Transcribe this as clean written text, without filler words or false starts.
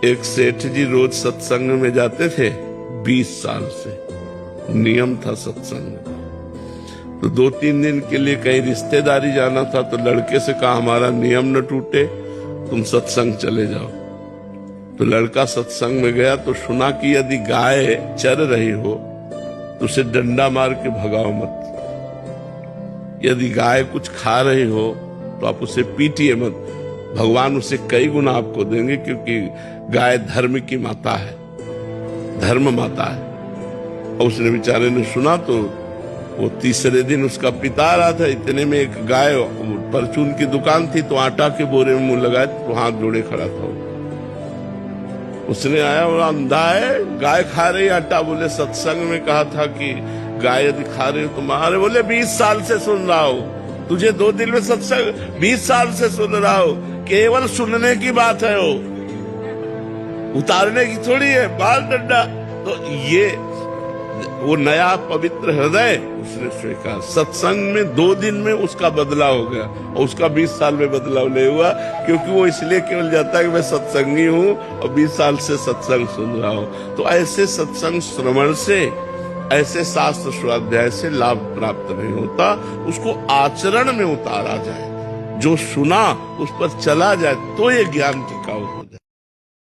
एक सेठ जी रोज सत्संग में जाते थे 20 साल से, नियम था सत्संग में। तो 2-3 दिन के लिए कहीं रिश्तेदारी जाना था, तो लड़के से कहा हमारा नियम न टूटे, तुम सत्संग चले जाओ। तो लड़का सत्संग में गया तो सुना कि यदि गाय चर रही हो तो उसे डंडा मार के भगाओ मत, यदि गाय कुछ खा रही हो तो आप उसे पीटिए मत, भगवान उसे कई गुना आपको देंगे, क्योंकि गाय धर्म की माता है, धर्म माता है। और उसने बेचारे ने सुना तो वो तीसरे दिन उसका पिता आ रहा था, इतने में एक गाय, परचून की दुकान थी, तो आटा के बोरे में मुंह लगाए तो हाथ जोड़े खड़ा था। उसने आया और अंधा है, गाय खा रही आटा। बोले सत्संग में कहा था कि गाय यदि खा रही हो तो मारे। बोले 20 साल से सुन रहा हो, तुझे 2 दिन में सत्संग 20 साल से सुन रहा हो, केवल सुनने की बात है, उतारने की थोड़ी है, बाल डंडा। तो ये वो नया पवित्र हृदय उसने स्वीकार। सत्संग में 2 दिन में उसका बदलाव हो गया, और उसका 20 साल में बदलाव नहीं हुआ, क्योंकि वो इसलिए केवल जाता है कि मैं सत्संगी हूं और 20 साल से सत्संग सुन रहा हूं। तो ऐसे सत्संग श्रवण से, ऐसे शास्त्र स्वाध्याय से लाभ प्राप्त नहीं होता, उसको आचरण में उतारा जाए, जो सुना उस पर चला जाए, तो ये ज्ञान टिका होता है।